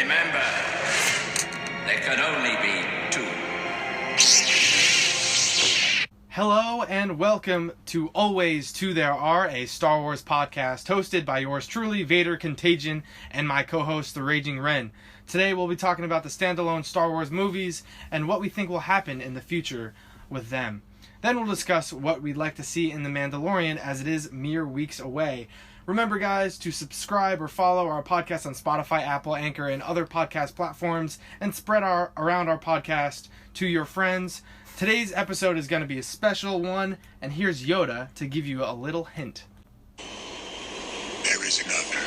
Remember, there can only be two. Hello and welcome to Always Two There Are, a Star Wars podcast hosted by yours truly, Vader, Contagion, and my co-host, The Raging Ren. Today we'll be talking about the standalone Star Wars movies and what we think will happen in the future with them. Then we'll discuss what we'd like to see in The Mandalorian as it is mere weeks away. Remember, guys, to subscribe or follow our podcast on Spotify, Apple, Anchor, and other podcast platforms, and spread around our podcast to your friends. Today's episode is going to be a special one, and here's Yoda to give you a little hint. There is another.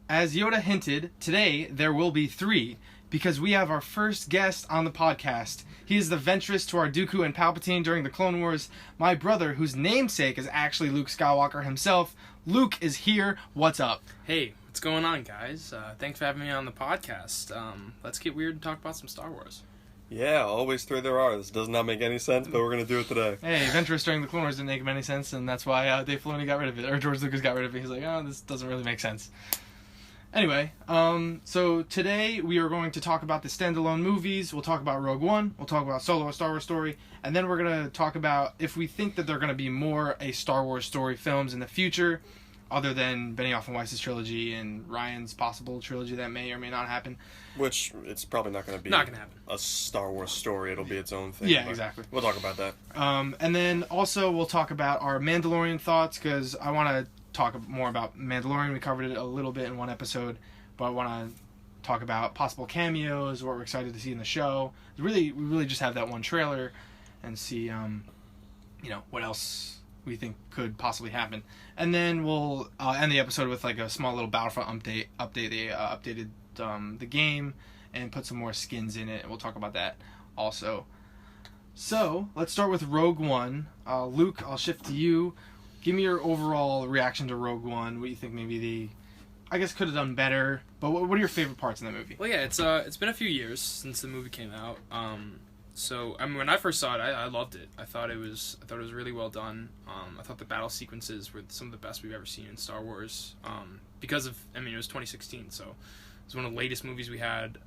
As Yoda hinted, today there will be three, because we have our first guest on the podcast. He is the Ventress to our Dooku and Palpatine during the Clone Wars, my brother, whose namesake is actually Luke Skywalker himself. Luke is here. What's up? Hey, what's going on, guys? Thanks for having me on the podcast. Let's get weird and talk about some Star Wars. Yeah, always three there are. This does not make any sense, but we're going to do it today. Hey, Ventress during the Clone Wars didn't make any sense, and that's why Dave Filoni got rid of it, or George Lucas got rid of it. He's like, oh, this doesn't really make sense. Anyway, so today we are going to talk about the standalone movies. We'll talk about Rogue One. We'll talk about Solo, a Star Wars story. And then we're going to talk about if we think that they're going to be more a Star Wars story films in the future, other than Benioff and Weiss's trilogy and Ryan's possible trilogy that may or may not happen. Which, it's probably not going to be a Star Wars story. It'll be its own thing. Yeah, exactly. We'll talk about that. And then also we'll talk about our Mandalorian thoughts, because I want to talk more about Mandalorian. We covered it a little bit in one episode, but I want to talk about possible cameos, what we're excited to see in the show. We really just have that one trailer and see, what else we think could possibly happen. And then we'll end the episode with like a small little Battlefront update. They updated the game and put some more skins in it, and we'll talk about that also. So let's start with Rogue One. Luke, I'll shift to you. Give me your overall reaction to Rogue One. What you think maybe they, I guess, could have done better. But what are your favorite parts in that movie? Well, yeah, it's been a few years since the movie came out. So I mean, when I first saw it, I loved it. I thought it was really well done. I thought the battle sequences were some of the best we've ever seen in Star Wars. Because of, it was 2016, so it was one of the latest movies we had.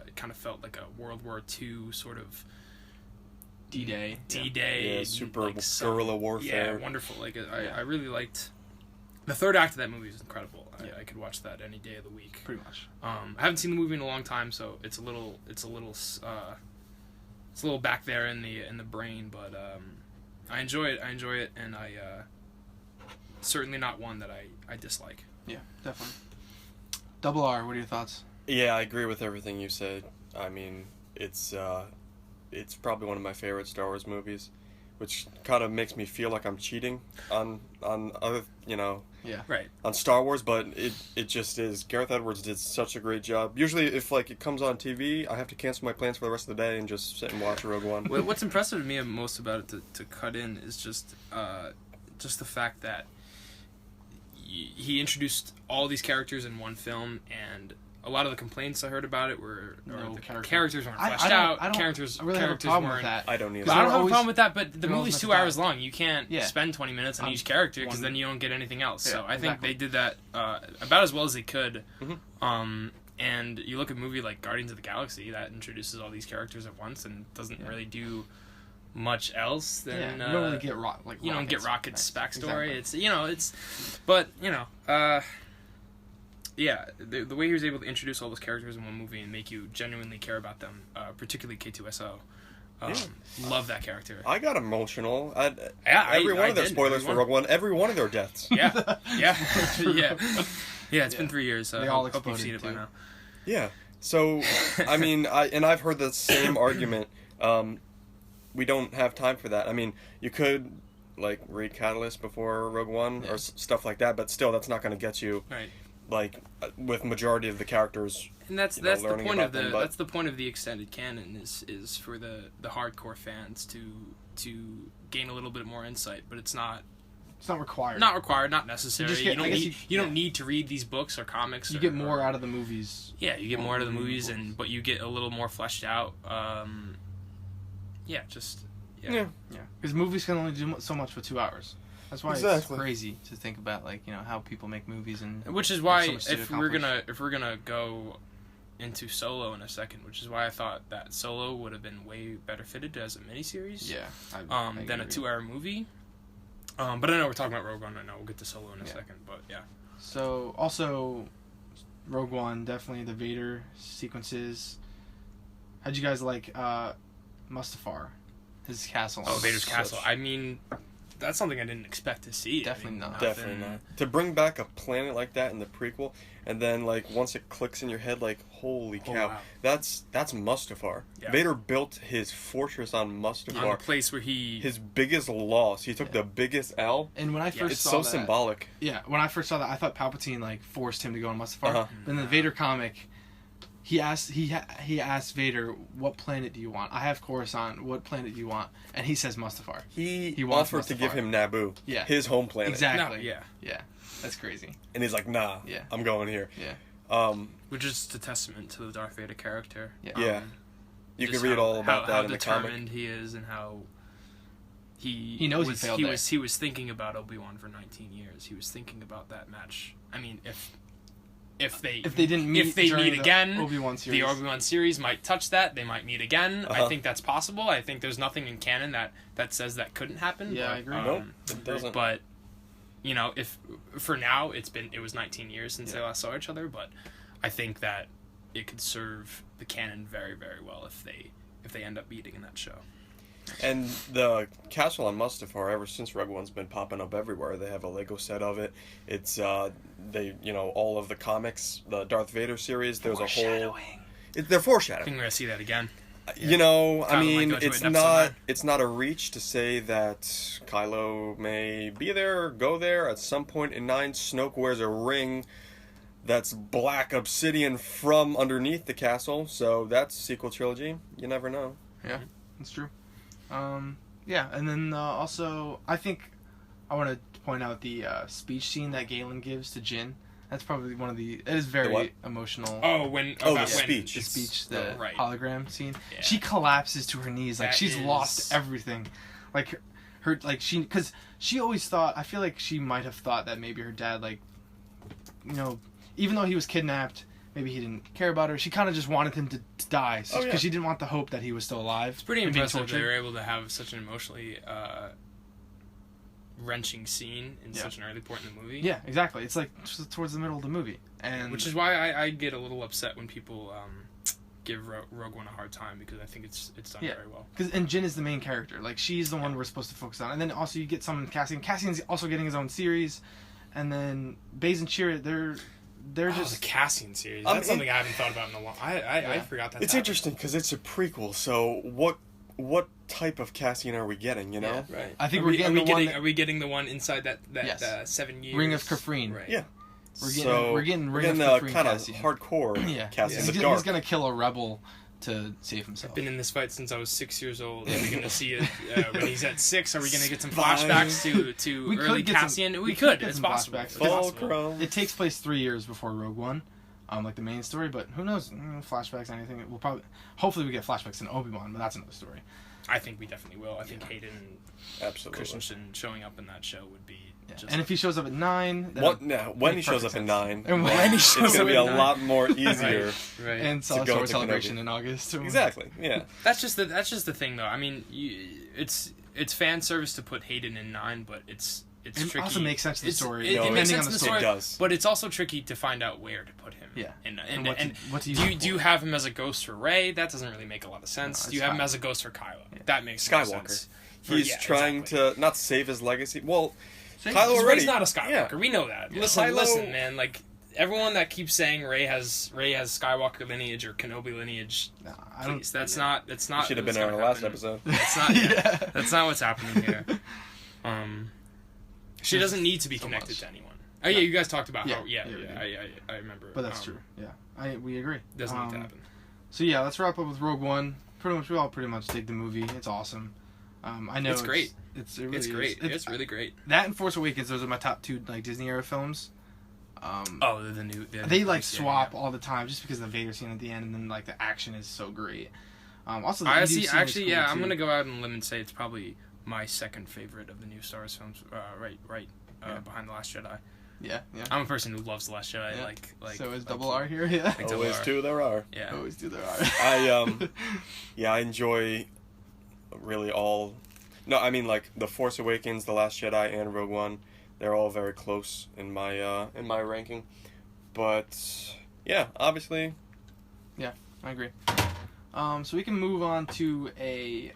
It kind of felt like a World War II sort of D-Day. Yeah, super guerrilla warfare. Yeah, wonderful. I really liked the third act of that movie. Is incredible. I could watch that any day of the week. Pretty much. I haven't seen the movie in a long time, so it's a little back there in the brain, but I enjoy it, and I certainly not one that I dislike. Yeah, definitely. Double R, what are your thoughts? Yeah, I agree with everything you said. I mean, it's probably one of my favorite Star Wars movies, which kind of makes me feel like I'm cheating on other, Yeah. Right. on Star Wars, but it just is. Gareth Edwards did such a great job. Usually, if it comes on TV, I have to cancel my plans for the rest of the day and just sit and watch Rogue One. What's impressive to me most about it to cut in is just the fact that he introduced all these characters in one film, and a lot of the complaints I heard about it were the characters weren't fleshed out. I really have a problem with that. I don't either. But I don't have a problem with that, but the movie's 2 hours long. You can't Yeah. spend 20 minutes on each character, because then you don't get anything else. Yeah, So I think exactly. they did that about as well as they could. Mm-hmm. And you look at a movie like Guardians of the Galaxy that introduces all these characters at once and doesn't really do much else than you don't really get you don't get Rocket's backstory. Exactly. Yeah, the way he was able to introduce all those characters in one movie and make you genuinely care about them, particularly K2SO. Love that character. I got emotional. Every one of their spoilers for Rogue One, every one of their deaths. Yeah. It's been 3 years, so They all I hope you've seen it exploded, by too. now. Yeah. So, I mean, I've heard the same argument. We don't have time for that. I mean, you could read Catalyst before Rogue One or stuff like that, but still, that's not going to get you. Right. With majority of the characters, and that's the learning point about of the them, but- that's the point of the extended canon is for the hardcore fans to gain a little bit more insight, but it's not required. Not required, not necessary. You don't yeah. need to read these books or comics. You get more out of the movies. Yeah, you get more out of the movies, but you get a little more fleshed out. Yeah. Because movies can only do so much for 2 hours. That's why Exactly. it's crazy to think about, like, you know, how people make movies and Which is why so much to if we're accomplish. gonna go into Solo in a second, which is why I thought that Solo would have been way better fitted as a miniseries. Yeah. I Than a agree. 2-hour movie. But I know we're talking about Rogue One right now. We'll get to Solo in a Yeah. second. But yeah. So, also, Rogue One, definitely the Vader sequences. How'd you guys like Mustafar? His castle. Oh, Vader's Such- castle. I mean, that's something I didn't expect to see. Definitely I mean, not. Definitely not. To bring back a planet like that in the prequel, and then like once it clicks in your head, like holy Oh, cow, wow. that's Mustafar. Yeah. Vader built his fortress on On Mustafar. the place where he... His biggest loss. He took Yeah. the biggest L. And when I first It's saw so that, symbolic. yeah, when I first saw that, I thought Palpatine like forced him to go on Mustafar. Uh-huh. But in the Vader comic, he asked asked Vader, "What planet do you want? I have Coruscant. What planet do you want?" And he says Mustafar. He wants offered to give Mustafar. him Naboo, Yeah. his home planet. Exactly. No, yeah. Yeah. That's crazy. And he's like, nah, Yeah. I'm going here. Yeah. Which is a testament to the Darth Vader character. Yeah. Yeah. You can just read how- all about how that in the comic. determined he is and how He knows he failed there. he was thinking about Obi-Wan for 19 years. He was thinking about that match. I mean, if they didn't meet if they during meet the again, Obi-Wan series. the Obi-Wan series might touch that. They might meet again. I Uh-huh. think that's possible. I think there's nothing in canon that says that couldn't happen. Yeah, but, I agree. Nope, it doesn't. But you know, if for now it was 19 years since they Yeah. last saw each other, but I think that it could serve the canon very, very well if they end up meeting in that show. And the castle on Mustafar, ever since Rogue One's been popping up everywhere. They have a Lego set of it. It's all of the comics, the Darth Vader series. There's a whole. They're I foreshadowing. think we're gonna see that again. You know, I Kylo might mean, go to it's it in episode 9. it's not a reach to say that Kylo may be there or go there at some point in 9. Snoke wears a ring that's black obsidian from underneath the castle, so that's sequel trilogy. You never know. Yeah, that's true. Yeah, and then also, I think I want to point out the speech scene that Galen gives to Jin. That's probably one of the... It is The very what? emotional. the speech. The speech, the Right. hologram scene. Yeah. She collapses to her knees. Like, That she's is- lost everything. Like, her... Like, she... Because she always thought... I feel like she might have thought that maybe her dad, like... You know, even though he was kidnapped... Maybe he didn't care about her. She kind of just wanted him to die. Because Oh, yeah. she didn't want the hope that he was still alive. It's pretty and being impressive they tortured. were able to have such an emotionally wrenching scene in Yeah. such an early point in the movie. Yeah, exactly. It's like towards the middle of the movie. And Which is why I get a little upset when people give Rogue One a hard time, because I think it's done Yeah. very well. and Jin is the main character. Like, she's the one we're supposed to focus on. And then also you get someone Cassian. Cassian's also getting his own series. And then Baze and Chirrut, they're Oh, just... the Cassian series. I That's mean- something I haven't thought about in a while. I forgot that. It's interesting because it's a prequel, so what type of Cassian are we getting, you know? Yeah. Right. I think are we're we, getting are we the one getting, Are we getting the one inside that Yes. 7 years? Ring of Kafrene. Right. Yeah. We're getting Ring of the Kafrene kind of Cassian. hardcore Yeah. Cassian, He's, the dark. he's going to kill a rebel to save himself. Been in this fight since I was 6 years old. Are we going to see it when he's at 6? Are we going to get some Fine. flashbacks to We could early get some- Cassian? we We could could. get It's some possible. flashbacks. It's Full possible. chrome. It takes place 3 years before Rogue One. Like the main story, but who knows? Flashbacks, anything. We'll probably... Hopefully we get flashbacks in Obi-Wan, but that's another story. I think we definitely will. I think Hayden and Absolutely. Christensen showing up in that show would be Yeah. just... And if he shows up at 9... When he make shows perfect up in sense. 9, And when he it's shows going to up be in a 9. lot more easier. Right. And Star go Wars to Celebration Kenobi. in August. Exactly, yeah. That's just the thing, though. I mean, it's fan service to put Hayden in 9, but it's It tricky. also makes sense to the It's- story. It, No, it makes depending sense on to the the story. story, It does. but it's also tricky to find out where to put him. Yeah. And what to use do him you, do you for. have him as a ghost for Rey? That doesn't really make a lot of sense. No, do you it's have him Kylo. as a ghost for Kylo? That makes more Skywalker. sense. He's trying to not save his legacy. Well, Same- Kylo Rey's already... not a Skywalker. Yeah. We know that. Yeah. Listen, Kylo- man. Like everyone that keeps saying Rey has Skywalker lineage or Kenobi lineage. Nah, I don't... Please, that's not. Should have been what's in our gonna last happen. episode. That's not. Yeah. That's not what's happening here. She doesn't need to be So connected much. to anyone. Oh yeah, you guys talked about Yeah. how. Yeah, Yeah. I remember. But that's true. Yeah. We agree. Doesn't need to happen. So yeah, let's wrap up with Rogue One. We all pretty much dig the movie. It's awesome. I know It's great. It really It's great. is. It's really great. That and Force Awakens. Those are my top 2 like Disney era films. Oh, the new. They like yeah, swap yeah. all the time just because of the Vader scene at the end, and then like the action is so great. Also, the I Indy see. scene is Actually, cool, yeah, I'm too. gonna go out on a limb and say it's probably my second favorite of the new Star Wars films. Right, behind The Last Jedi. Yeah. I'm a person who loves The Last Jedi. Yeah. Like so is Double R here? Yeah. Like Always two there are. Yeah. Always do there are. I enjoy really all. No, I mean like The Force Awakens, The Last Jedi, and Rogue One. They're all very close in my ranking, but yeah, obviously. Yeah, I agree. So we can move on to a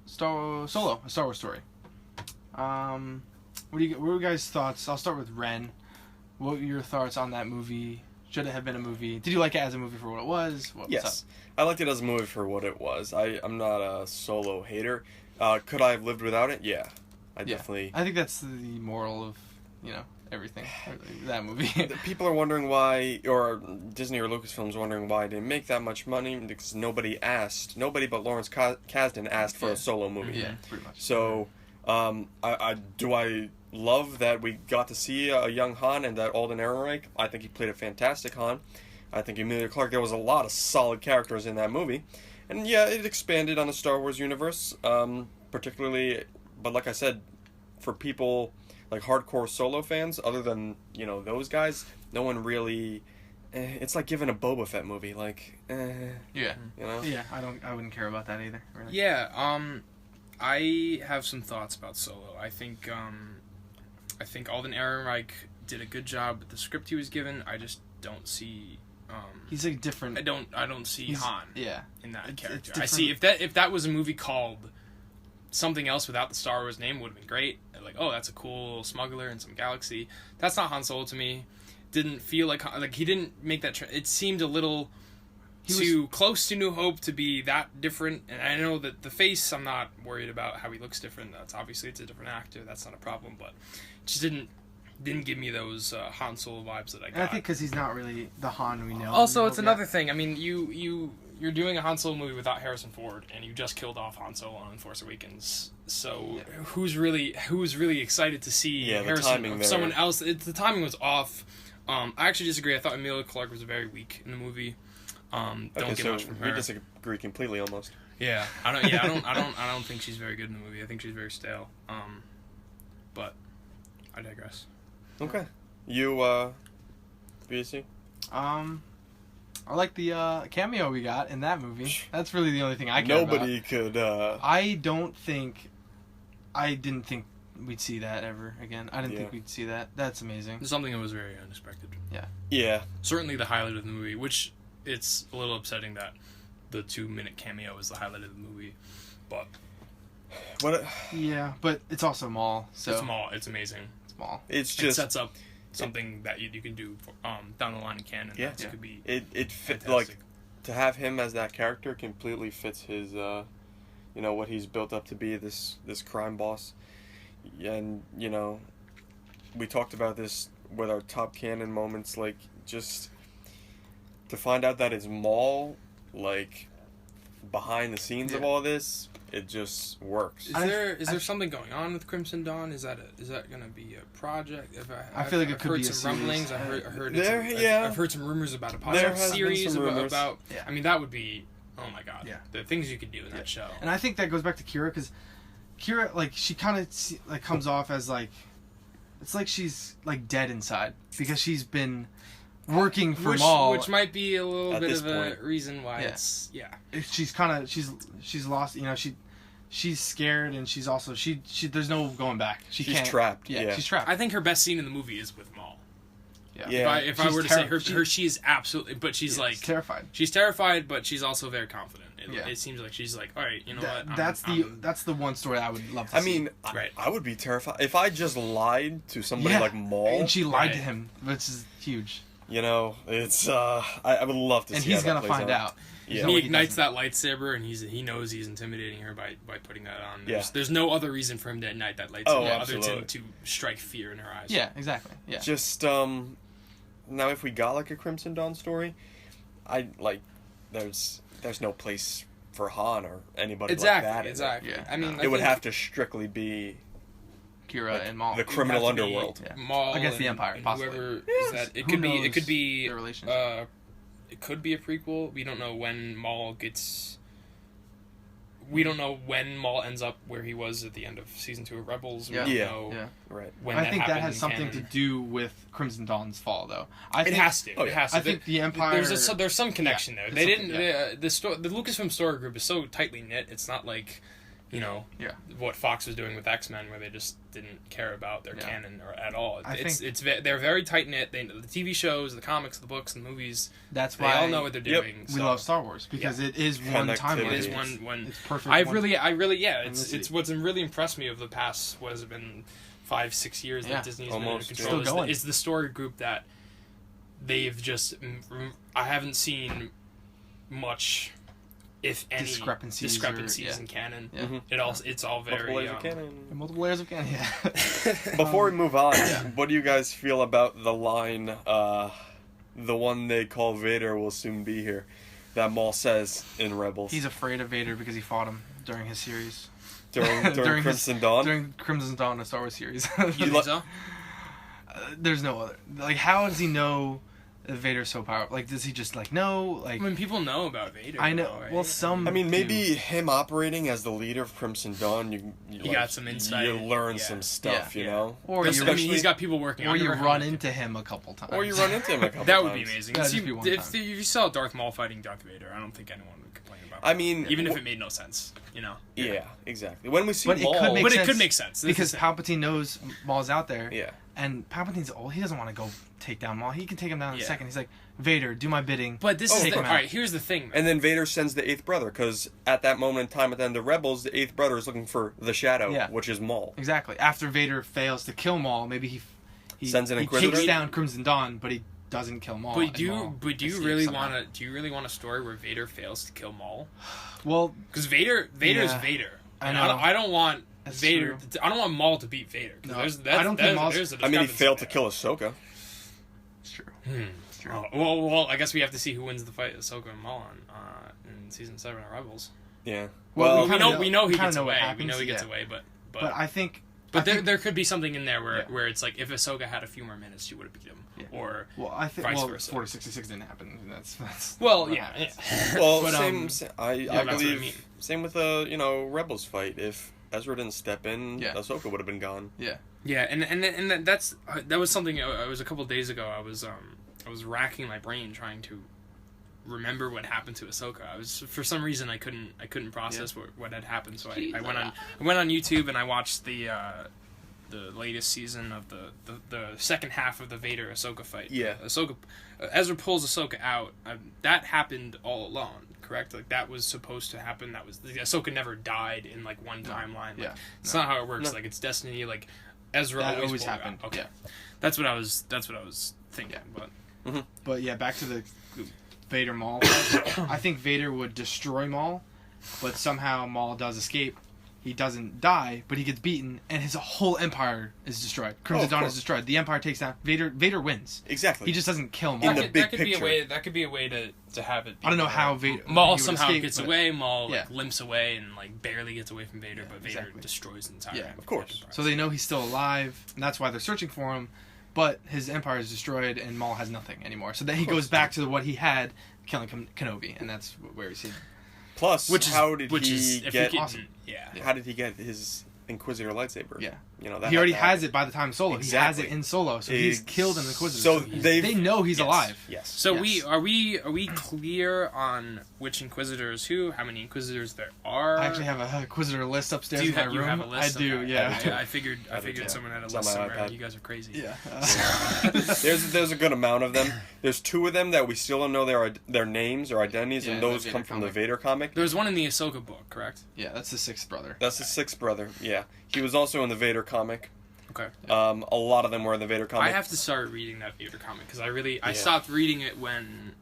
Star Wars story. What are you guys' thoughts? I'll start with Ren. What were your thoughts on that movie? Should it have been a movie? Did you like it as a movie for what it was? Yes, I liked it as a movie for what it was. I'm not a Solo hater. Could I have lived without it? Yeah, definitely. I think that's the moral of everything. That movie. People are wondering why, or Disney or Lucasfilm's wondering why they didn't make that much money because nobody but Lawrence Kasdan asked for a Solo movie. Yeah, pretty much. So, I love that we got to see a young Han and that Alden Ehrenreich. I think he played a fantastic Han. I think Emilia Clarke. There was a lot of solid characters in that movie, and yeah, it expanded on the Star Wars universe, particularly. But like I said, for people like hardcore Solo fans, other than those guys, no one really. It's like giving a Boba Fett movie, like. Yeah. Yeah, I wouldn't care about that either. Really. Yeah. I have some thoughts about Solo. I think Alden Ehrenreich did a good job with the script he was given. I just don't see. He's like different. I don't see Han. Yeah. In that character, it's I see if that was a movie called something else without the Star Wars name, would have been great. Like, oh, that's a cool smuggler in some galaxy. That's not Han Solo to me. Didn't feel like he didn't make that. It seemed a little too close to New Hope to be that different. And I know that the face, I'm not worried about how he looks different. That's obviously it's a different actor. That's not a problem. But it just didn't give me those Han Solo vibes that I got. And I think because he's not really the Han we know. Also, it's another thing. I mean, you're doing a Han Solo movie without Harrison Ford, and you just killed off Han Solo on Force Awakens. So who's really excited to see Harrison? Someone else. The timing was off. I actually disagree. I thought Emilia Clarke was very weak in the movie. Don't get much from her. We disagree completely, almost. Yeah, I don't think she's very good in the movie. I think she's very stale. But I digress. Okay, you BC. I like the cameo we got in that movie. That's really the only thing I care about. Nobody could. I didn't think we'd see that ever again. I didn't think we'd see that. That's amazing. Something that was very unexpected. Yeah. Certainly the highlight of the movie, which it's a little upsetting that the 2-minute cameo is the highlight of the movie, but. Yeah, but it's also Maul. So it's Maul. It's amazing. It's Maul. It sets up something that you can do down the line in canon. Yeah, that could be it fit, like to have him as that character completely fits his what he's built up to be, this crime boss. And we talked about this with our top canon moments, like just to find out that it's Maul, like behind the scenes of all this. It just works. Is there something going on with Crimson Dawn? Is that going to be a project? I feel like it could be a series. I've heard some rumblings. I've heard some rumors about a podcast series about. Yeah. I mean, that would be. Oh my god. Yeah. The things you could do in that show. And I think that goes back to Kira, because Kira, like, she kind of comes off as like, it's like she's like dead inside because she's been working for Maul, which might be a little bit of a reason why it's she's kind of she's lost, she's scared, and she's also she there's no going back. She's trapped. She's trapped. I think her best scene in the movie is with Maul. Yeah. If I were to say her, she is absolutely, but she's like terrified. She's terrified, but she's also very confident. It seems like she's like, all right, you know what? That's the one story I would love to see. I mean, I would be terrified if I just lied to somebody like Maul, and she lied to him, which is huge. It's I would love to see. And he's gonna find out. Yeah. He ignites that lightsaber, and he knows he's intimidating her by putting that on. There's no other reason for him to ignite that lightsaber other than to strike fear in her eyes. Yeah, exactly. Yeah. Just now if we got like a Crimson Dawn story, there's no place for Han or anybody like that. Exactly. Yeah. I mean, it would have to strictly be Kira and Maul, the criminal underworld, Maul against the Empire, possibly. Whoever is that? It could be their relationship. It could be a prequel. We don't know when Maul gets. we don't know when Maul ends up where he was at the end of season 2 of Rebels. We Yeah. don't Yeah. know Yeah. Right. when I think that happened has in something canon. to do with Crimson Dawn's fall, though. It has to. Oh, It yeah. has to. I think the Empire. There's some connection there. there's They something, didn't. The Lucasfilm story group is so tightly knit. It's not like, Yeah. what Fox was doing with X-Men, where they just didn't care about their Yeah. canon or at all. I think They're very tight knit. The TV shows, the comics, the books, the movies. That's They why all know what they're doing. we so. love Star Wars because it is one timeline. Connectivity. It is one. It's perfect. I one- really, yeah. Ethnicity. It's what's really impressed me of the past. What has it been, 5-6 years Yeah. that Disney's Almost, been yeah. in control. Still going. Is the story group that they've just. I haven't seen much, if any, Discrepancies or- in canon. Yeah. Mhm. It's all Multiple very. layers of canon. multiple layers of canon. Yeah. Before we move on, what do you guys feel about the line, the one they call Vader will soon be here, that Maul says in Rebels He's afraid of Vader because he fought him during his series. during during Crimson Dawn? During Crimson Dawn, a Star Wars series. You think so? There's no other. Like, how does he know that Vader's so powerful? Like, does he just know? Like, I mean, people know about Vader. I know. though, right? Well, some. I mean, maybe do. him operating as the leader of Crimson Dawn, you got some insight. You learn Yeah. some stuff, Yeah. you know? Or There's- you, I mean, he's got people working. or I've you never run had- into him a couple times. Or you run into him a couple That would be times. amazing. That'd See, just be one if time. you saw Darth Maul fighting Darth Vader, I don't think anyone would complain about I that. mean, Even if it made no sense, Yeah, exactly. When we see But it Maul, could make But it sense could make sense. That's because the thing. Palpatine knows Maul's out there. yeah. And Palpatine's old. He doesn't want to go take down Maul. He can take him down in a Yeah. second. He's like, Vader, do my bidding. But this Oh, is take the, him all out. right. Here's the thing. Man. And then Vader sends the 8th brother, because at that moment in time at the end of Rebels, the 8th brother is looking for the Shadow, Yeah. which is Maul. Exactly. After Vader fails to kill Maul, maybe he Sends an he Inquisitor? takes down Crimson Dawn, but he doesn't kill Maul. But and do you Maul escapes really somehow. want to? Do you really want a story where Vader fails to kill Maul? Well, Because Vader's Yeah. Vader. I And know. I don't want That's Vader. true. I don't want Maul to beat Vader. 'Cause No, there's, I don't think Maul's- there's a I mean, he discrepancy failed to there. kill Ahsoka. it's true. It's true. Well, I guess we have to see who wins the fight, Ahsoka and Maul, in season 7 of Rebels. Yeah. Well, Well, we kinda we know he kinda gets know what away. We happens, know he gets yeah. away, but But I think. there could be something in there Yeah. where it's like if Ahsoka had a few more minutes, she would have beat him. Yeah. Or Well, I think. vice Well, versa. 466 didn't happen. That's. well, what yeah. happens. well, But, I that's what I believe mean. same with Rebels fight. If Ezra didn't step in, Yeah. Ahsoka would have been gone. Yeah. Yeah, and that was something. It was a couple days ago. I was racking my brain trying to remember what happened to Ahsoka. I was for some reason I couldn't process what had happened. So I went on YouTube and I watched the latest season of the second half of the Vader Ahsoka fight. Yeah. Ezra pulls Ahsoka out. That happened all along. Correct? Like that was supposed to happen. That was Ahsoka never died in like one timeline. Like, Yeah. it's not how it works. Like it's destiny. Like Ezra That always always pulled her happened. out. Okay, Yeah. that's what I was thinking. But But yeah, back to the Vader Maul. I think Vader would destroy Maul, but somehow Maul does escape. He doesn't die, but he gets beaten, and his whole empire is destroyed. Crimson of Dawn course. is destroyed. The empire takes down Vader. Vader wins. Exactly. He just doesn't kill In Maul. the big that could be a picture. way. That could be a way to have it. Be I don't know where how Vader Maul he would somehow escape, gets but- away. Maul Yeah. limps away and like barely gets away from Vader, but Vader exactly. destroys the entire. Yeah, of course. enterprise. So they know he's still alive, and that's why they're searching for him. But his empire is destroyed, and Maul has nothing anymore. So then he goes back to what he had, killing Kenobi, and that's where we see. Plus, how did he if get? he awesome. Yeah. How did he get his Inquisitor lightsaber? Yeah. That He already had to has it by the time Solo. He has Exactly. it in Solo, so he's killed an Inquisitor. So they know he's Yes. alive. Yes. So Yes. are we clear on which Inquisitors who? How many Inquisitors there are? I actually have a Inquisitor list upstairs Do you, in my have, room. you have a list? I do, Okay. yeah. I figured too. someone had a It's on list my somewhere. iPad. You guys are crazy. Yeah. There's a good amount of them. There's 2 of them that we still don't know their names or identities, Yeah, and the those Vader come from the comic. Vader comic. There's one in the Ahsoka book, correct? Yeah, that's the 6th brother. That's the 6th brother. Yeah, he was also in the Vader comic. Okay. A lot of them were in the Vader comic. I have to start reading that Vader comic because I Yeah. stopped reading it when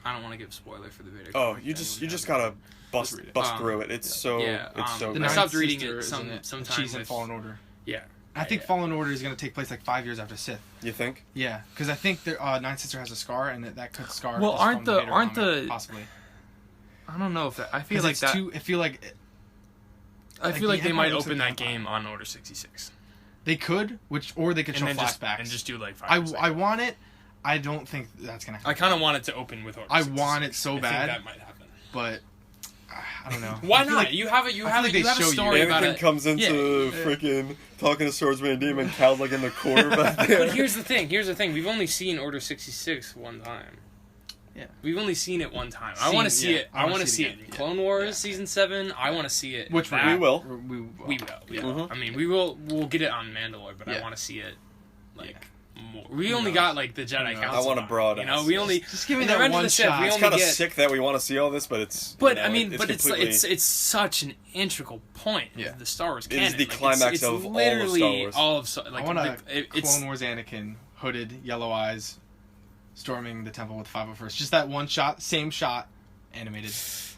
I don't want to give spoiler for the Vader Oh, comic. you just gotta bust read it. through it. It's so yeah, it's so I good. Ninth stopped reading Sister, it isn't it? sometime She's in with- Fallen Order. Yeah. I think Fallen Order is going to take place like 5 years after Sith. You think? Yeah, because I think Ninth Sister has a scar, and that could scar. Well, is aren't from the- Vader aren't comic, the- possibly? I don't know if that. I feel 'Cause like it's that. I feel like I like feel the like they might Empire looks open like that the Empire. game on Order 66 they could, or they could show and then flashbacks. just do like 5 I or 6. want it. I don't think that's gonna happen. I kind of want it to open with Order I 66. want it so I bad. think that might happen. But I don't know. Why I feel not? like- you have a show you. story about Anakin it. comes into freaking talking to Swordsman and Demon, Cal's like in the corner back there. But here's the thing. We've only seen Order 66 one time. Yeah. We've only seen it one time. I want to see it. I want to see it again. in Clone Wars Season 7. I want to see it. Which that. we will. We will. We will. Yeah. Mhm. I mean, we'll get it on Mandalore, but I Yeah. want to see it like more. We only got like the Jedi knows? Council. I want a broad You know, ass. we only Just give me in that Revenge of one the Sith, shot. we It's It's only kind of get. sick that we want to see all this, but it's. But you I know, mean, but completely- it's such an integral point Yeah. of the Star Wars It canon. is the Like, climax it's of all of literally Star Wars. all of Star- like I want a it's Clone Wars Anakin, hooded, yellow eyes, storming the temple with 501st. Just that one shot, same shot, animated.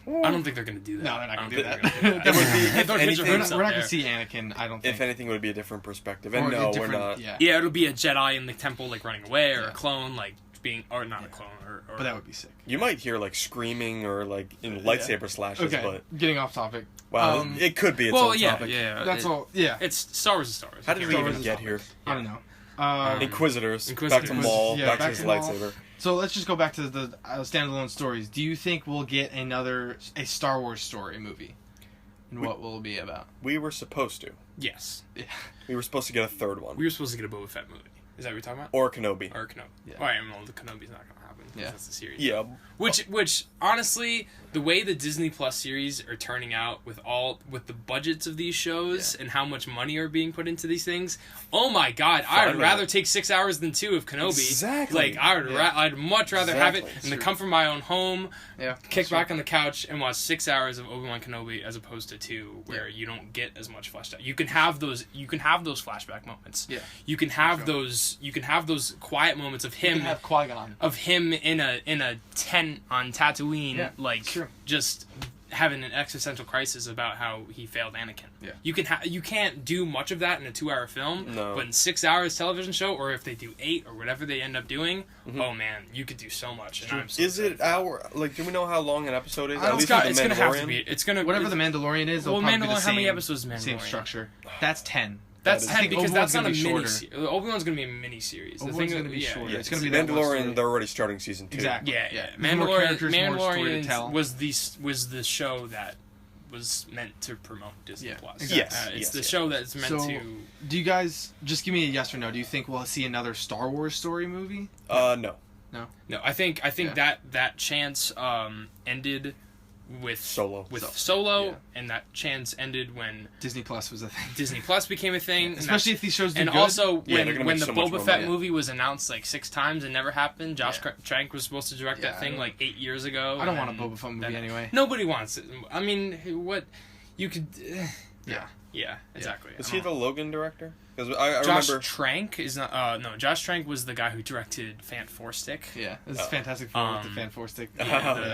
I don't think they're gonna do that. No, they're not I gonna don't do think that. they're gonna do That would be- They if throw anything- picture We're hooks not up gonna there. see Anakin, I don't think. If anything, it would be a different perspective. Or And a no, we're different- not. Yeah. Yeah, it'll be a Jedi in the temple, like running away, or Yeah. a clone, like being, or not a clone, or But that would be sick. You might hear like screaming or like in lightsaber slashes, Okay, but getting off topic. wow, Um, it could be its well, own yeah, topic. yeah. That's all. Yeah. It's Star Wars is Star Wars. How did we Star even Wars is get topic. here? I don't know. Inquisitors. Inquisitors. Back to Maul. Yeah, back to back his to Maul. lightsaber. So let's just go back to the standalone stories. Do you think we'll get a Star Wars story movie? And what will it be about? We were supposed to. Yes, Yeah. We were supposed to get a third one. we were supposed to get a Boba Fett movie. Is that what you're talking about? Or Kenobi. Or Kenobi? Yeah. Well, I mean, well, the Kenobi's not gonna happen. Yeah. That's the series. Yeah. Which honestly, the way the Disney Plus series are turning out with the budgets of these shows and how much money are being put into these things, oh my God, I'd Finally. rather take 6 hours than 2 of Kenobi. Exactly. Like I'd much rather have it Exactly. and to come from my own home, Yeah. kick back on the couch and watch 6 hours of Obi-Wan Kenobi as opposed to 2, where you don't get as much fleshed out. You can have those flashback moments. Yeah. You can have those quiet moments of him Qui-Gon. of him in a tent on Tatooine, Yeah, like true. just having an existential crisis about how he failed Anakin. Yeah. You can't do much of that in a 2-hour film, No. but in 6 hours television show, or if they do 8 or whatever they end up doing, oh man, you could do so much. And I'm so Is it do we know how long an episode is? I don't- At least It's, with it's The gonna have to Mandalorian? be. It's gonna Whatever the it's- Mandalorian is, it'll Well, probably be the Mandalorian. How many same- episodes is Same Mandalorian? structure. That's 10. That's I 10 think because Obi-Wan's that's not a gonna be mini. shorter. Obi-Wan's gonna be a mini series. Obi-Wan's gonna be shorter. Yeah, It's gonna be that much Mandalorian. story. They're already starting season 2. Exactly. Yeah. There's more characters, more story to Mandalorian tell. was the show that was meant to promote Disney Yeah, Plus. exactly. Yes, It's yes, the yes. show that's meant So, to. do you guys just give me a yes or no? Do you think we'll see another Star Wars story movie? No. No, I think Yeah. that chance ended with Solo. Solo, Yeah. and that chance ended when Disney Plus was a thing. Disney Plus became a thing, and Especially if these shows do and good. also Yeah, they're when gonna when make the so much Boba more Fett money. movie was announced like 6 times and never happened. Josh Yeah. Trank was supposed to direct Yeah, that I thing don't- like 8 years ago. I don't want a and Boba Fett movie then- anyway. Nobody wants it. I mean, what you could. Yeah. Exactly. Is I he don't the know. Logan director? Because I Josh remember. Trank is not. No, Josh Trank was the guy who directed Fant Four Stick. Yeah, this is Fantastic Four with the Fan Four stick. Yeah, I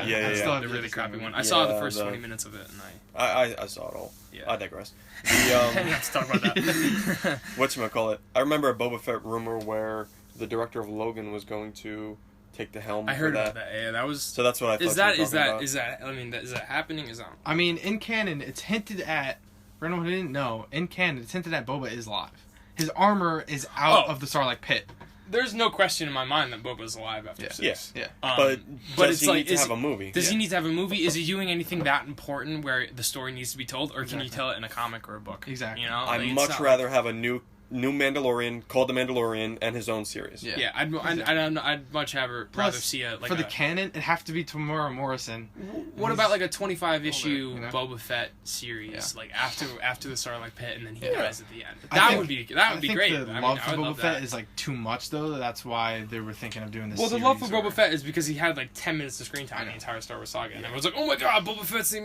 yeah. still have the yet really to see crappy the one. movie. I saw the Yeah, first the- 20 minutes of it, and I saw it all. Yeah. I digress. Let's talk about that. Whatchamacallit? I remember a Boba Fett rumor where the director of Logan was going to take the helm I heard for that. about that. Yeah, that was. So that's what I thought. Is that you were is talking that about. is that? I mean, is that happening? Is that? I mean, in canon, it's hinted at. For anyone who didn't know, in canon, it's hinted at Boba is alive. His armor is out Oh. of the Sarlacc pit. There's no question in my mind that Boba's alive after Yeah. 6. Yeah. Yeah. But but does it's he like, need to is have he- a movie? Does he Yeah. need to have a movie? Is he doing anything that important where the story needs to be told, or can you Exactly. tell it in a comic or a book? Exactly. You know, I'd Like, it's much not rather have a new Mandalorian called the Mandalorian and his own series. Yeah. Yeah, I'd much rather Plus, see a like for the a, canon, it'd have to be Tamora Morrison. What about like a 25 issue you know? Boba Fett series, Yeah. like after the Sarlacc pit, and then he Yeah. dies at the end? I That think- would be I think great. the I mean, love I for would Boba love Fett that. is like too much, though. That's why they were thinking of doing this. Well, the love for series Boba or- Fett is because he had like 10 minutes of screen I time in know. the entire Star Wars saga, and everyone's like, "Oh my God, Boba Fett's this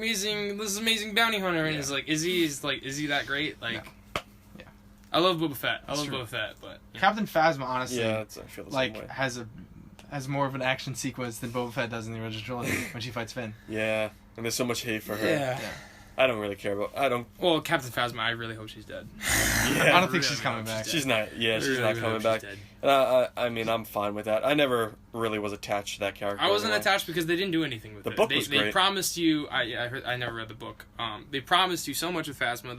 amazing bounty hunter," and Yeah. it's like, is he that great? Like, No. Yeah. I love Boba Fett. I That's love true. Boba Fett, but Captain Phasma, honestly, Yeah, I feel the like same way. has more of an action sequence than Boba Fett does in the original trilogy when she fights Finn. Yeah, and there's so much hate for her. yeah. Yeah. I don't really care about. I don't. Well, Captain Phasma, I really hope she's dead. Yeah, I don't think really she's coming hope back. She's not. Yeah, she's Really, not really coming hope back. she's dead. And I mean, I'm fine with that. I never really was attached to that character. I wasn't anyway. attached because they didn't do anything with The it. book they, was they great. promised you. I never read the book. They promised you so much with Phasma.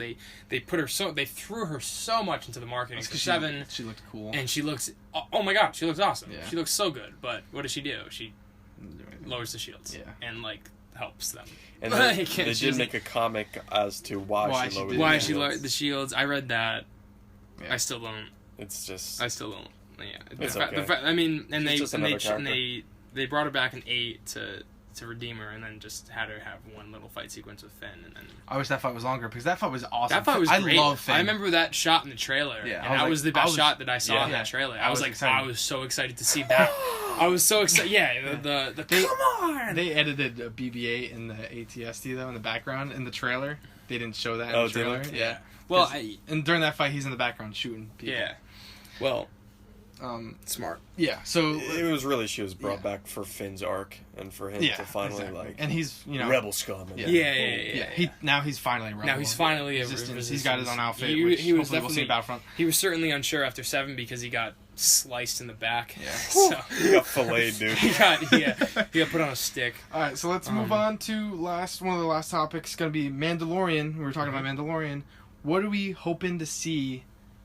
They threw her so much into the marketing That's for 'cause 7, she looked cool. and she looks. Oh my God, she looks awesome. Yeah. She looks so good. But what does she do? She lowers the shields. Yeah. And like helps them. And Like, they did make a comic as to why she lowered why the she shields. lowered the shields. I read that. Yeah. I still don't. It's just... I still don't. Yeah. It's okay. I mean, and She's just another character. they brought her back in 8 to redeem her, and then just had her have one little fight sequence with Finn, and then I wish that fight was longer because that fight was awesome. that fight was great. I love Finn. I remember that shot in the trailer. Yeah, and that was the best shot that I saw in yeah. that trailer. I I was was like, excited. I was so excited to see that. I was so excited. Yeah, the come on. They edited a BB-8 in the ATST though in the background in the trailer. They didn't show that in Oh, the trailer. didn't? Yeah. Well, And during that fight, he's in the background shooting people. yeah. Well, Smart. Yeah. So It was really, she was brought back for Finn's arc and for him to finally, exactly. And he's rebel scum. And Yeah. Now he's finally a rebel. Now he's finally a resistance. He's got his own outfit, He which was hopefully we'll see definitely- in Battlefront. He was certainly unsure after 7 because he got sliced in the back. Yeah. So He got filleted, dude. he got put on a stick. All right, so let's move on to one of the last topics. It's gonna be Mandalorian. We were talking about Mandalorian. What are we hoping to see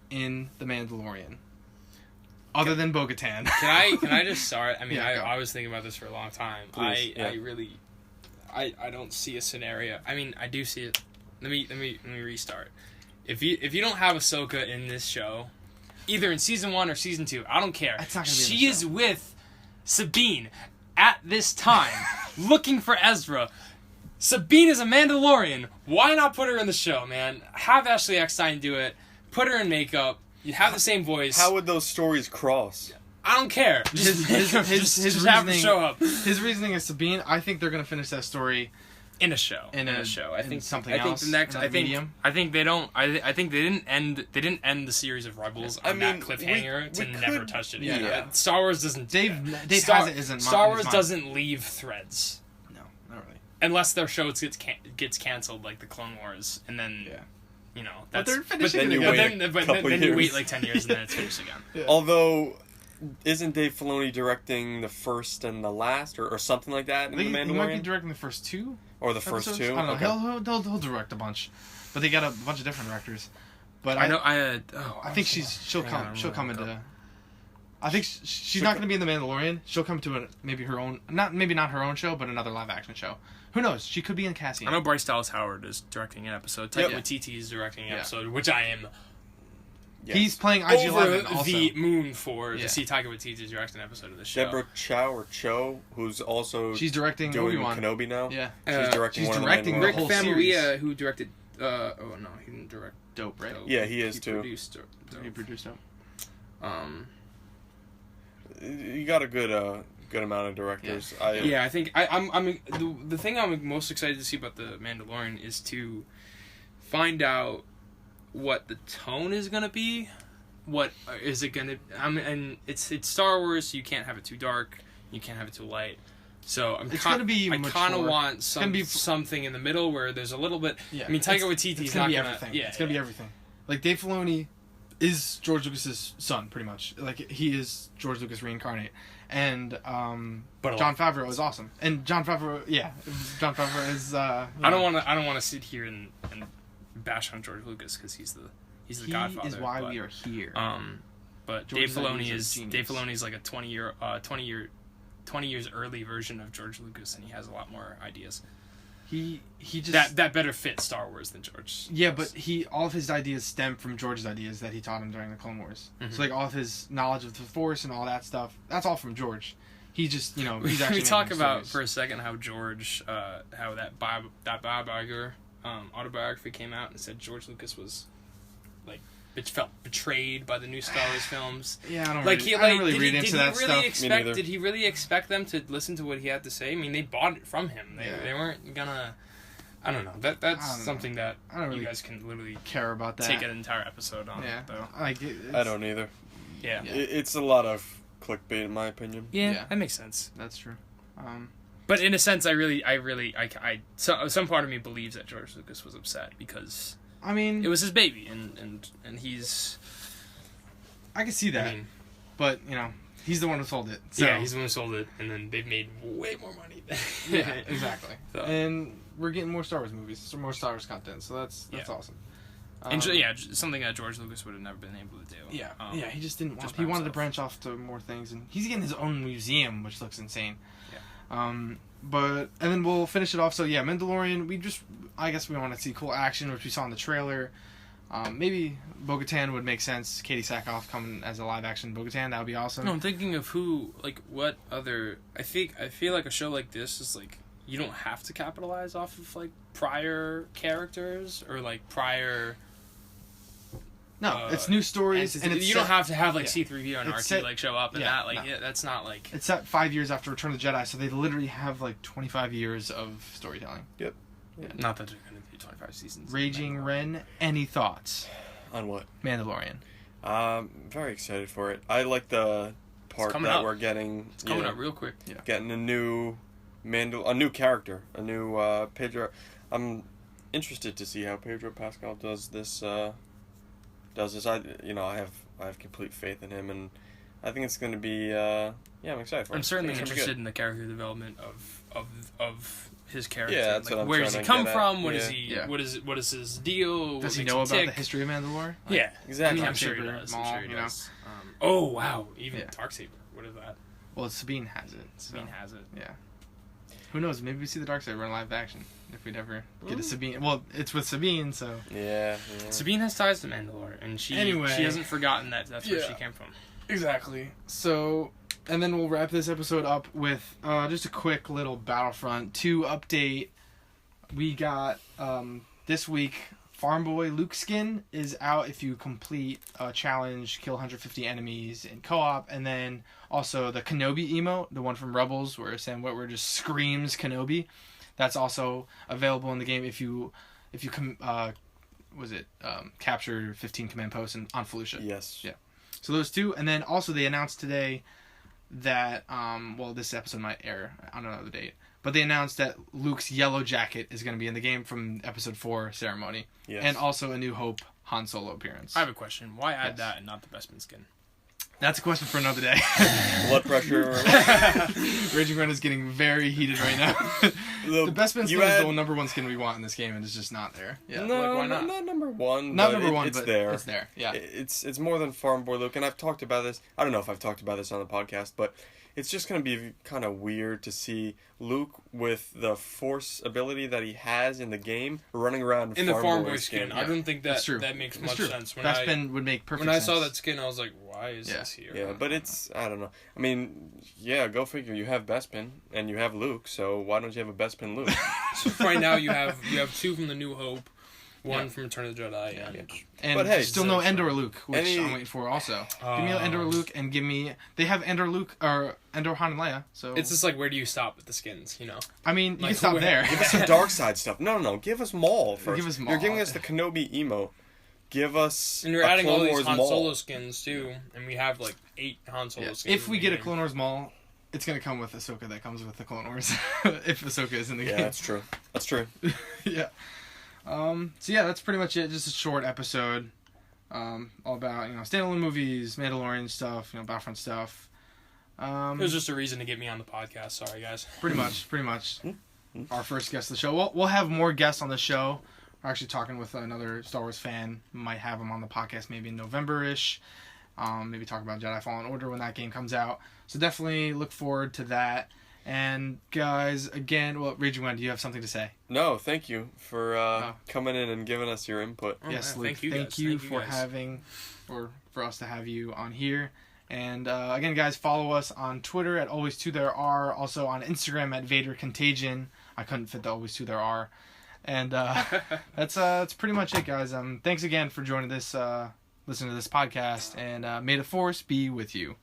in the Mandalorian, other than Bo-Katan? Can I just start? I mean, Yeah, go. I was thinking about this for a long time. Please, yeah. I really, I don't see a scenario. I mean, I do see it. Let me restart. If you don't have Ahsoka in this show, either in season 1 or season 2, I don't care. That's not gonna be in the She show. is with Sabine at this time, looking for Ezra. Sabine is a Mandalorian. Why not put her in the show, man? Have Ashley Eckstein do it. Put her in makeup. You have the same voice. How would those stories cross? I don't care. Just His have her reasoning- show up His reasoning is Sabine. I think they're gonna finish that story in a show. in a show. in something I think else, the next. another I think. medium. I think they don't. I think they didn't end. They didn't end the series of Rebels on that cliffhanger we to never could- touch it yeah. again. Yeah. Star Wars doesn't. do Dave that. has it isn't Star in Wars his mind. doesn't leave threads No, not really. unless their show gets canceled, like the Clone Wars, and then Yeah. you know But that's. they're finishing then it you again. wait But a couple then you wait years. like 10 years and then it's finished again. Although, isn't Dave Filoni directing the first and the last, or something like that in I The think he might be Mandalorian? directing the first 2. Or the first episodes? 2? I don't know. Okay. He'll direct a bunch, but they got a bunch of different directors. But I know. I think she'll come into. I think she's not going to be in the Mandalorian. She'll come to maybe not her own show, but another live action show. Who knows? She could be in Cassian. I know Bryce Dallas Howard is directing an episode. Taika Waititi is directing an episode, which I am Yes. He's playing over IG-11 also. the moon for Yeah. to see Taika Waititi direct an episode of the show. Deborah Chow or Cho, who's also She's directing doing Obi-Wan. Kenobi now. Yeah. She's directing she's one directing of the the Rick whole Famuyiwa, series. who directed. Oh no, he didn't direct. Dope, right? Dope. Yeah, he is he too. Produced Dope. He produced Dope. You got a good amount of directors. Yeah, I think I'm the thing I'm most excited to see about the Mandalorian is to find out what the tone is gonna be. What is it gonna? And it's Star Wars, so you can't have it too dark. You can't have it too light. So It's gonna be I kind of mature. want It's gonna be- something in the middle where there's a little bit. Yeah. I mean, Taika It's Waititi's gonna not be gonna. everything. Yeah, It's gonna be everything. Like Dave Filoni is George Lucas's son, pretty much. Like he is George Lucas reincarnate, and But Jon Favreau is awesome. And Jon Favreau is. I don't want to sit here and bash on George Lucas because he's the He Godfather. is why but, we are here. But George Dave Filoni Lucas is is genius. Dave Filoni is like a 20 years early version of George Lucas, and he has a lot more ideas he just that better fit Star Wars than George. Yeah, but all of his ideas stem from George's ideas that he taught him during the Clone Wars. Mm-hmm. So like all of his knowledge of the Force and all that stuff, that's all from George. He just he's We actually talk making about stories. for a second how George, how that Bob Iger autobiography came out and said George Lucas was like felt betrayed by the new Star Wars films. Yeah, I don't Like really, I don't really did read he, into did that he really stuff. Me neither. Did he really expect them to listen to what he had to say? I mean, they bought it from him. They weren't gonna. I don't know. That's I don't something that I don't really you guys can literally care about that. take an entire episode on. Yeah, Though. like I don't either. Yeah. Yeah. It's a lot of clickbait, in my opinion. Yeah, Yeah. that makes sense. That's true. But in a sense, some part of me believes that George Lucas was upset because I mean, it was his baby, and he's. I can see that, I mean, but he's the one who sold it. So. yeah, he's the one who sold it, and then they've made way more money. Yeah, exactly. So. And we're getting more Star Wars movies, some more Star Wars content, so that's awesome. And something that George Lucas would have never been able to do. Yeah, he just didn't want. just He by wanted to himself. branch off to more things, and he's getting his own museum, which looks insane. Yeah. And then we'll finish it off. So yeah, Mandalorian. I guess we want to see cool action, which we saw in the trailer. Maybe Bo-Katan would make sense. Katie Sackhoff coming as a live action Bo-Katan, that would be awesome. No, I'm thinking of what other. I feel like a show like this is like you don't have to capitalize off of like prior characters or like prior. No, it's new stories, and you don't have to have like C-3PO and it's R2 like show up and that like no. that's not like. It's set 5 years after Return of the Jedi, so they literally have like 25 years of storytelling. Yep. Yeah, not that they're going to do 25 seasons. Raging Ren, any thoughts? On what? Mandalorian. Very excited for it. I like the part that we're getting. It's coming up real quick. Yeah. Getting a new character, a new Pedro. I'm interested to see how Pedro Pascal does this. I have complete faith in him, and I think it's going to be. I'm excited for it. I'm certainly interested in the character development of his character. Yeah, that's what I'm where does he come from? What is he? Yeah. What is his deal? Does he know about the history of Mandalore? Yeah, exactly. I'm sure he Darksaber, does. Maul, I'm sure he you know. does. Oh wow, even Darksaber. What is that? Well, Sabine has it. Sabine has it. Yeah. Who knows? Maybe we see the Darksaber in live action if we'd ever get a Sabine. Well, it's with Sabine, so. Yeah. Sabine has ties to Mandalore, and she hasn't forgotten that's where she came from. Exactly. So, and then we'll wrap this episode up with just a quick little Battlefront II update. We got this week. Farm Boy Luke skin is out if you complete a challenge, kill 150 enemies in co-op, and then also the Kenobi emote, the one from Rebels, where Sam Witwer just screams Kenobi. That's also available in the game if you capture 15 command posts on Felucia. Yes. Yeah. So those two, and then also they announced today that this episode might air. I don't know the date. But they announced that Luke's yellow jacket is going to be in the game from Episode 4 ceremony. Yes. And also a New Hope Han Solo appearance. I have a question. Why add that and not the Bespin skin? That's a question for another day. Blood pressure. Raging Ren is getting very heated right now. The Bespin skin is the number one skin we want in this game, and it's just not there. Yeah. No, why not? not number one. Not number one, it's but there. it's there. Yeah. It's more than Farm Boy Luke, and I've talked about this. I don't know if I've talked about this on the podcast, but it's just going to be kind of weird to see Luke with the Force ability that he has in the game running around in the Farm Boy skin. skin. I don't think that true. that makes It's much true. sense. Bespin would make perfect sense. When I saw that skin, I was like, why is this here? Yeah, but I don't know. I mean, yeah, go figure. You have Bespin and you have Luke, so why don't you have a Bespin Luke? So right now you have two from the New Hope, one from Return of the Jedi, and but hey, still no Endor Luke, which I'm waiting for also. Give me Endor Luke and they have Endor Luke or Endor Han and Leia. So it's just like, where do you stop with the skins? You know. I mean, you Like, can stop there. Give us some dark side stuff. No. Give us Maul first. Give us Maul. You're giving us the Kenobi emote. Give us. And you're a adding Clone all these Wars Han Maul. Solo skins too, and we have like 8 Han Solo skins. If we in get the a game. Clone Wars Maul, it's gonna come with Ahsoka. That comes with the Clone Wars. If Ahsoka is in the game. Yeah, that's true. That's true. Yeah. So yeah, that's pretty much it. Just a short episode, all about standalone movies, Mandalorian stuff, Battlefront stuff. It was just a reason to get me on the podcast. Sorry, guys. Pretty much. Our first guest of the show. We'll have more guests on the show. We're actually talking with another Star Wars fan. Might have him on the podcast maybe in November-ish. Maybe talk about Jedi Fallen Order when that game comes out. So definitely look forward to that. And guys, again, Raging Ren, do you have something to say? No, thank you for coming in and giving us your input. Yes, yeah, Luke. thank you for guys. for us to have you on here. And again, guys, follow us on Twitter at always2there are. Also on Instagram at Vader Contagion. I couldn't fit the always 2 there are. And that's pretty much it, guys. Thanks again for joining this, listening to this podcast. And may the Force be with you.